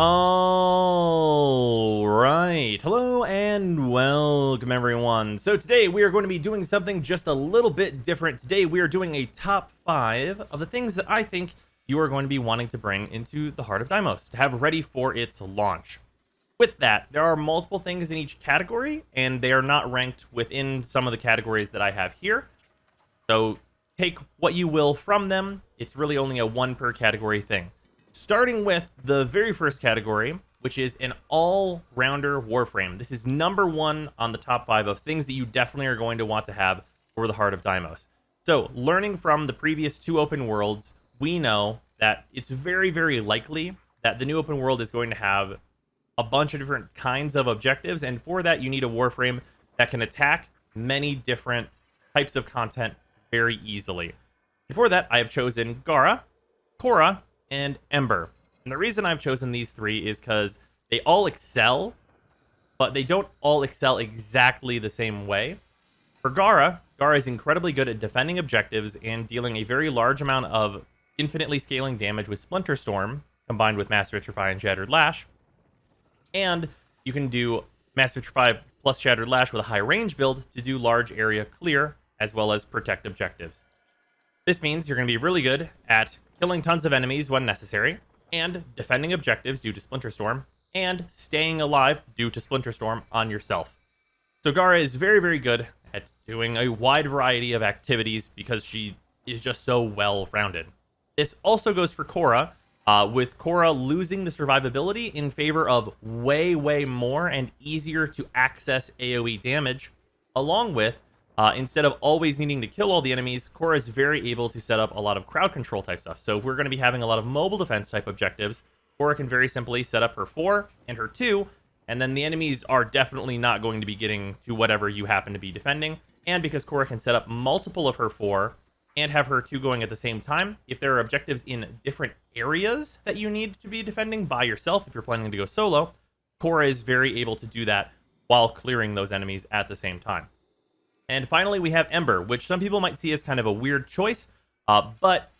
All right. Hello and welcome, everyone. So today we are going to be doing something just a little bit different. Today we are doing a top 5 of the things that I think you are going to be wanting to bring into the Heart of Deimos to have ready for its launch. With that, there are multiple things in each category, and they are not ranked within some of the categories that I have here. So take what you will from them. It's really only a one per category thing. Starting with the very first category, which is an all-rounder Warframe. This is number 1 on the top 5 of things that you definitely are going to want to have for the Heart of Deimos. So, learning from the previous 2 open worlds, we know that it's very, very likely that the new open world is going to have a bunch of different kinds of objectives, and for that, you need a Warframe that can attack many different types of content very easily. And for that, I have chosen Gara, Korra, and Ember. And the reason I've chosen these 3 is because they all excel, but they don't all excel exactly the same way. For Gara, Gara is incredibly good at defending objectives and dealing a very large amount of infinitely scaling damage with Splinter Storm, combined with Mass Vitrify and Shattered Lash. And you can do Mass Vitrify plus Shattered Lash with a high range build to do large area clear, as well as protect objectives. This means you're going to be really good at killing tons of enemies when necessary, and defending objectives due to Splinter Storm, and staying alive due to Splinter Storm on yourself. So Gara is very, very good at doing a wide variety of activities because she is just so well-rounded. This also goes for Korra, with Korra losing the survivability in favor of way, way more and easier to access AoE damage, along with instead of always needing to kill all the enemies, Korra is very able to set up a lot of crowd control type stuff. So if we're going to be having a lot of mobile defense type objectives, Korra can very simply set up her 4 and her 2, and then the enemies are definitely not going to be getting to whatever you happen to be defending. And because Korra can set up multiple of her 4 and have her 2 going at the same time, if there are objectives in different areas that you need to be defending by yourself, if you're planning to go solo, Korra is very able to do that while clearing those enemies at the same time. And finally, we have Ember, which some people might see as kind of a weird choice, but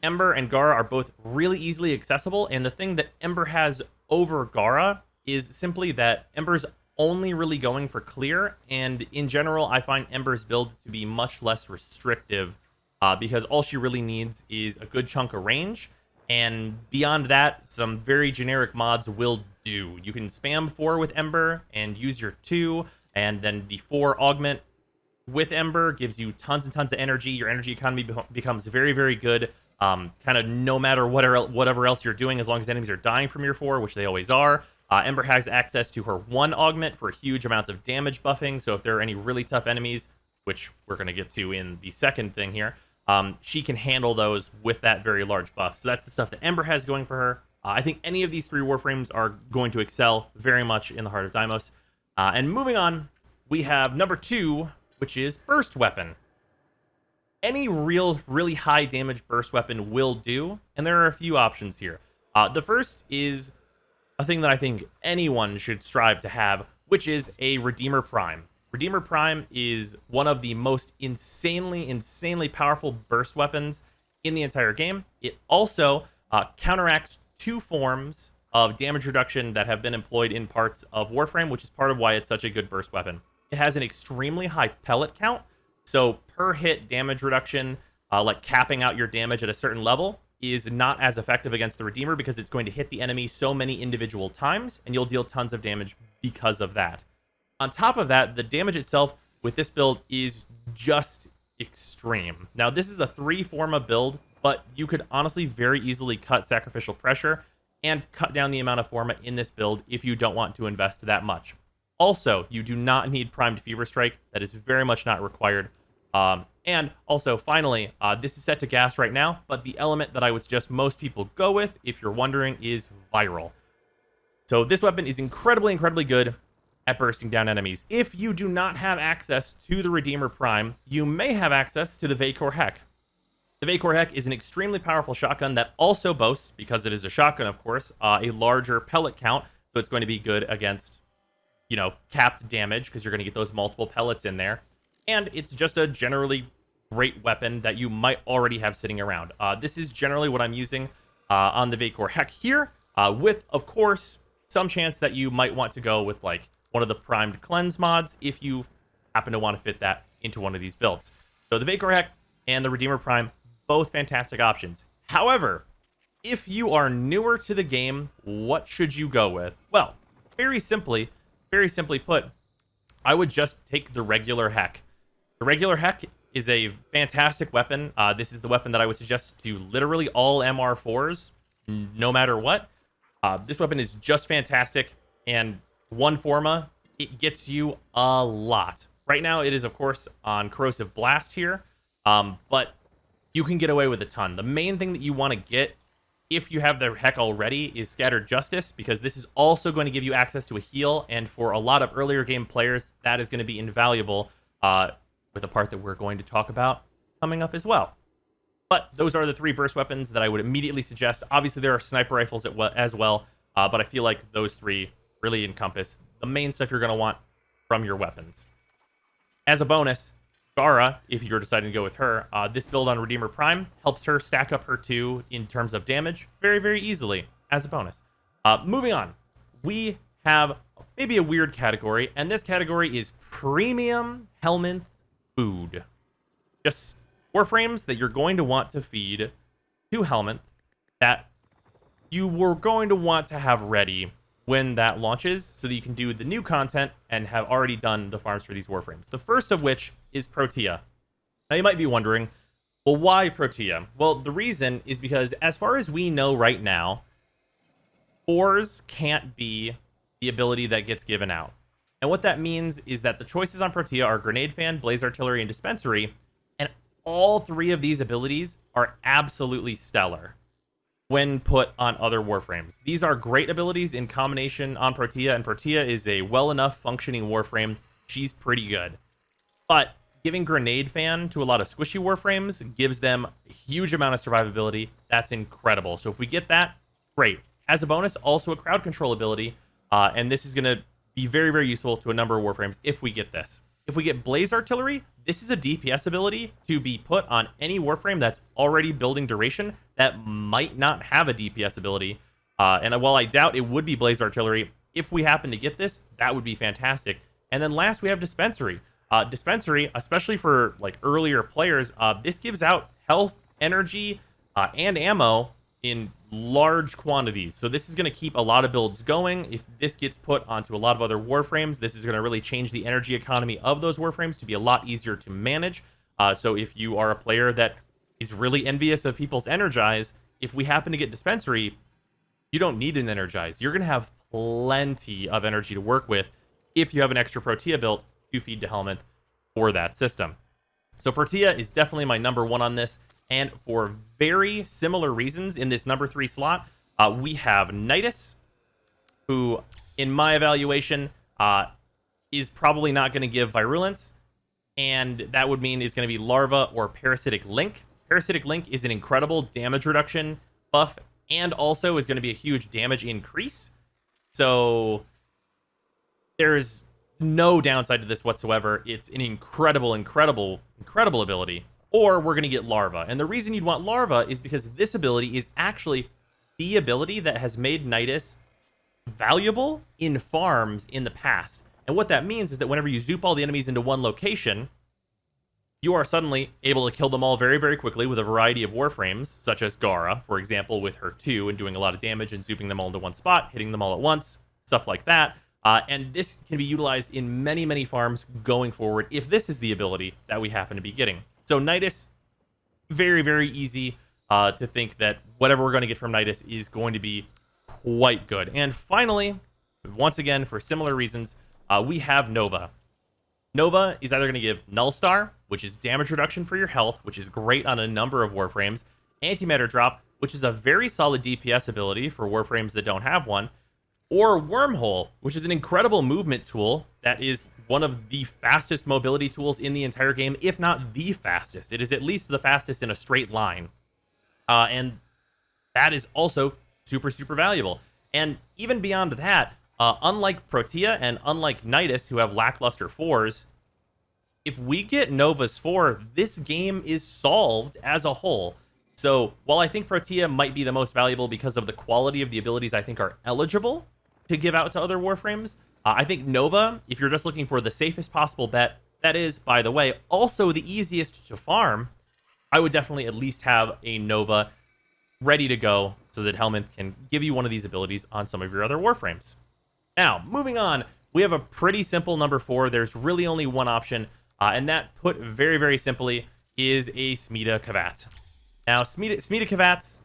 Ember and Gara are both really easily accessible, and the thing that Ember has over Gara is simply that Ember's only really going for clear, and in general, I find Ember's build to be much less restrictive, because all she really needs is a good chunk of range, and beyond that, some very generic mods will do. You can spam 4 with Ember and use your 2, and then the 4 augment with Ember gives you tons and tons of energy. Your energy economy becomes very, very good, kind of no matter whatever else you're doing, as long as enemies are dying from your 4, which they always are. Ember has access to her 1 augment for huge amounts of damage buffing, so if there are any really tough enemies, which we're going to get to in the second thing here, she can handle those with that very large buff. So that's the stuff that Ember has going for her. I think any of these 3 Warframes are going to excel very much in the Heart of Deimos. And moving on, we have number 2, which is Burst Weapon. Any really high damage burst weapon will do, and there are a few options here. The first is a thing that I think anyone should strive to have, which is a Redeemer Prime. Redeemer Prime is one of the most insanely powerful burst weapons in the entire game. It also counteracts 2 forms of damage reduction that have been employed in parts of Warframe, which is part of why it's such a good burst weapon. It has an extremely high pellet count, so per hit damage reduction, like capping out your damage at a certain level, is not as effective against the Redeemer because it's going to hit the enemy so many individual times, and you'll deal tons of damage because of that. On top of that, the damage itself with this build is just extreme. Now, this is a 3-forma build, but you could honestly very easily cut Sacrificial Pressure and cut down the amount of forma in this build if you don't want to invest that much. Also, you do not need Primed Fever Strike. That is very much not required. And also, finally, this is set to gas right now, but the element that I would suggest most people go with, if you're wondering, is Viral. So this weapon is incredibly good at bursting down enemies. If you do not have access to the Redeemer Prime, you may have access to the Vacor Heck. The Vacor Heck is an extremely powerful shotgun that also boasts, because it is a shotgun, of course, a larger pellet count, so it's going to be good against capped damage, because you're going to get those multiple pellets in there. And it's just a generally great weapon that you might already have sitting around. This is generally what I'm using on the Vacor Heck here. with, of course, some chance that you might want to go with like one of the primed cleanse mods if you happen to want to fit that into one of these builds. So the Vacor Heck and the Redeemer Prime, both fantastic options. However, if you are newer to the game, what should you go with? Well, very simply put, I would just take the regular Heck. The regular Heck is a fantastic weapon. This is the weapon that I would suggest to literally all MR4s, no matter what. This weapon is just fantastic, and one Forma, it gets you a lot. Right now, it is, of course, on Corrosive Blast here, but you can get away with a ton. The main thing that you want to get, if you have the Heck already, is Scattered Justice, because this is also going to give you access to a heal, and for a lot of earlier game players, that is going to be invaluable, with a part that we're going to talk about coming up as well. But those are the 3 burst weapons that I would immediately suggest. Obviously, there are sniper rifles as well, but I feel like those 3 really encompass the main stuff you're going to want from your weapons. As a bonus, Gara, if you're deciding to go with her, this build on Redeemer Prime helps her stack up her 2 in terms of damage very, very easily as a bonus. Moving on, we have maybe a weird category, and this category is premium Helminth food. Just Warframes that you're going to want to feed to Helminth that you were going to want to have ready when that launches so that you can do the new content and have already done the farms for these Warframes. The first of which is Protea. Now you might be wondering, well, why Protea? Well, the reason is because as far as we know right now, 4s can't be the ability that gets given out. And what that means is that the choices on Protea are Grenade Fan, Blaze Artillery, and Dispensary, and all 3 of these abilities are absolutely stellar when put on other Warframes. These are great abilities in combination on Protea, and Protea is a well enough functioning Warframe. She's pretty good. But giving Grenade Fan to a lot of squishy Warframes gives them a huge amount of survivability. That's incredible. So if we get that, great. As a bonus, also a crowd control ability, and this is going to be very, very useful to a number of Warframes if we get this. If we get Blaze Artillery, this is a DPS ability to be put on any Warframe that's already building duration that might not have a DPS ability. And while I doubt it would be Blaze Artillery, if we happen to get this, that would be fantastic. And then last, we have Dispensary. Dispensary, especially for like earlier players, this gives out health, energy, and ammo in large quantities. So this is going to keep a lot of builds going. If this gets put onto a lot of other Warframes, this is going to really change the energy economy of those Warframes to be a lot easier to manage. So if you are a player that is really envious of people's Energize, if we happen to get Dispensary, you don't need an Energize. You're going to have plenty of energy to work with if you have an extra Protea built to feed to Helminth for that system. So Protea is definitely my number 1 on this. And for very similar reasons in this number 3 slot, we have Nidus, who, in my evaluation, is probably not going to give Virulence. And that would mean is going to be Larva or Parasitic Link. Parasitic Link is an incredible damage reduction buff and also is going to be a huge damage increase. So there's no downside to this whatsoever. It's an incredible, incredible, incredible ability. Or we're going to get Larva. And the reason you'd want Larva is because this ability is actually the ability that has made Nidus valuable in farms in the past. And what that means is that whenever you zoop all the enemies into one location, you are suddenly able to kill them all very, very quickly with a variety of Warframes, such as Gara, for example, with her 2 and doing a lot of damage and zooping them all into one spot, hitting them all at once, stuff like that. And this can be utilized in many, many farms going forward if this is the ability that we happen to be getting. So Nidus, very, very easy to think that whatever we're going to get from Nidus is going to be quite good. And finally, once again, for similar reasons, we have Nova. Nova is either going to give Nullstar, which is damage reduction for your health, which is great on a number of Warframes, Antimatter Drop, which is a very solid DPS ability for Warframes that don't have one, or Wormhole, which is an incredible movement tool that is one of the fastest mobility tools in the entire game, if not the fastest. It is at least the fastest in a straight line. And that is also super, super valuable. And even beyond that, unlike Protea and unlike Nidus, who have lackluster 4s, if we get Nova's 4, this game is solved as a whole. So while I think Protea might be the most valuable because of the quality of the abilities I think are eligible to give out to other Warframes, I think Nova, if you're just looking for the safest possible bet, that is, by the way, also the easiest to farm, I would definitely at least have a Nova ready to go so that Helminth can give you one of these abilities on some of your other Warframes. Now, moving on, we have a pretty simple number 4. There's really only one option, and that, put very, very simply, is a Smita Kavat. Now, Smita Kavats,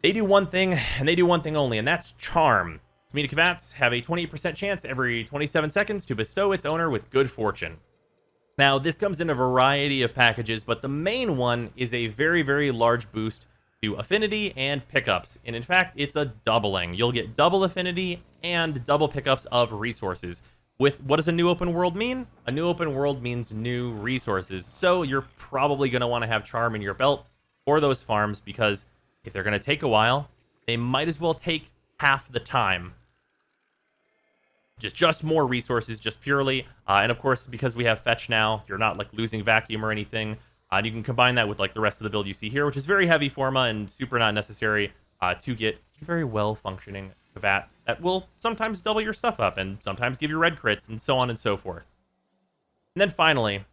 they do one thing, and they do one thing only, and that's charm. Smita Kavats have a 28% chance every 27 seconds to bestow its owner with good fortune. Now, this comes in a variety of packages, but the main one is a very, very large boost to affinity and pickups. And in fact, it's a doubling. You'll get double affinity and double pickups of resources. With what does a new open world mean? A new open world means new resources. So you're probably going to want to have charm in your belt for those farms, because if they're going to take a while, they might as well take half the time. Just more resources, just purely. And of course, because we have fetch now, you're not like losing vacuum or anything. And you can combine that with like the rest of the build you see here, which is very heavy forma and super not necessary to get a very well functioning Kavat that will sometimes double your stuff up and sometimes give you red crits and so on and so forth. And then finally,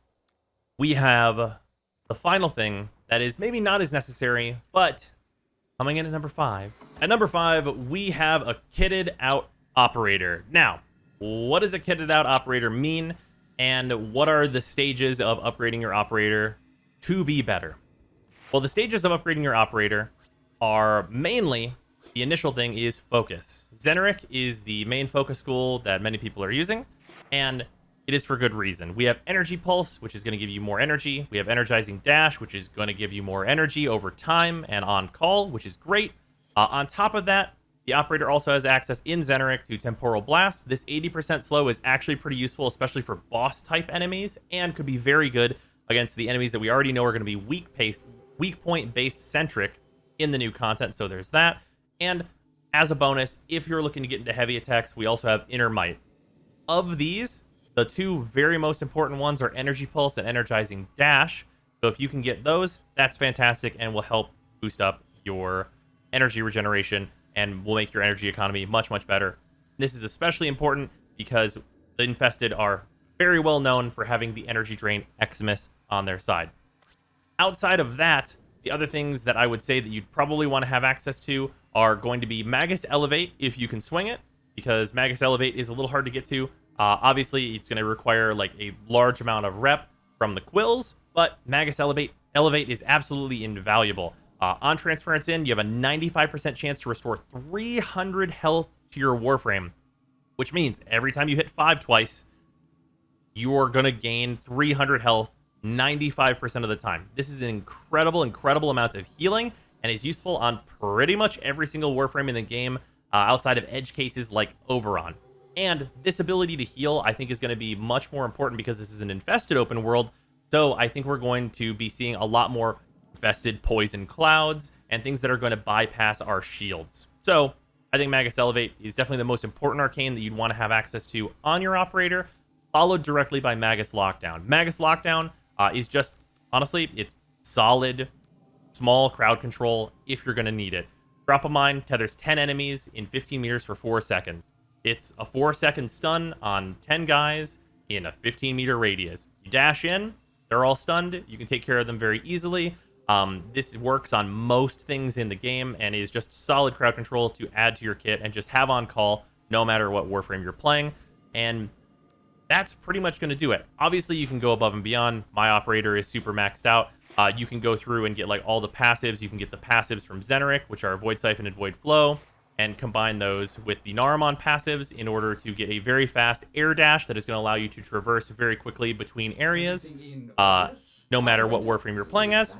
we have the final thing that is maybe not as necessary, but coming in at number 5. At number 5, we have a kitted out operator. Now, what does a kitted out operator mean? And what are the stages of upgrading your operator to be better? Well, the stages of upgrading your operator are mainly, the initial thing is focus. Zeneric is the main focus school that many people are using, and it is for good reason. We have Energy Pulse, which is going to give you more energy. We have Energizing Dash, which is going to give you more energy over time and on call, which is great. On top of that, the operator also has access in Zeneric to Temporal Blast. This 80% slow is actually pretty useful, especially for boss-type enemies, and could be very good against the enemies that we already know are going to be weak point-based centric in the new content, so there's that. And as a bonus, if you're looking to get into heavy attacks, we also have Inner Might. Of these, the two very most important ones are Energy Pulse and Energizing Dash. So if you can get those, that's fantastic and will help boost up your energy regeneration and will make your energy economy much, much better. This is especially important because the Infested are very well known for having the Energy Drain Eximus on their side. Outside of that, the other things that I would say that you'd probably want to have access to are going to be Magus Elevate if you can swing it, because Magus Elevate is a little hard to get to. Obviously, it's going to require like a large amount of rep from the quills, but Magus Elevate is absolutely invaluable. On Transference In, you have a 95% chance to restore 300 health to your Warframe, which means every time you hit 5 twice, you're going to gain 300 health 95% of the time. This is an incredible amount of healing and is useful on pretty much every single Warframe in the game outside of edge cases like Oberon. And this ability to heal, I think, is going to be much more important because this is an infested open world. So I think we're going to be seeing a lot more infested poison clouds and things that are going to bypass our shields. So I think Magus Elevate is definitely the most important arcane that you'd want to have access to on your operator, followed directly by Magus Lockdown. Magus Lockdown is just, honestly, it's solid, small crowd control if you're going to need it. Drop a Mine tethers 10 enemies in 15 meters for 4 seconds. It's a 4-second stun on 10 guys in a 15-meter radius. You dash in, they're all stunned. You can take care of them very easily. This works on most things in the game and is just solid crowd control to add to your kit and just have on call no matter what Warframe you're playing. And that's pretty much going to do it. Obviously, you can go above and beyond. My operator is super maxed out. You can go through and get like all the passives. You can get the passives from Zeneric, which are Void Siphon and Void Flow, and combine those with the Naramon passives in order to get a very fast air dash that is going to allow you to traverse very quickly between areas, no matter what Warframe you're playing as.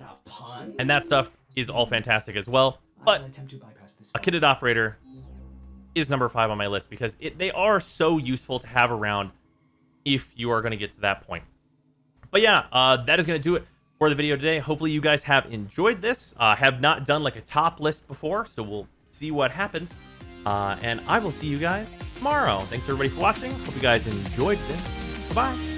And that stuff is all fantastic as well. But a kitted operator is number 5 on my list because they are so useful to have around if you are going to get to that point. But yeah, that is going to do it for the video today. Hopefully you guys have enjoyed this. Have not done like a top list before, so we'll see what happens. And I will see you guys tomorrow. Thanks everybody for watching. Hope you guys enjoyed this. Bye-bye.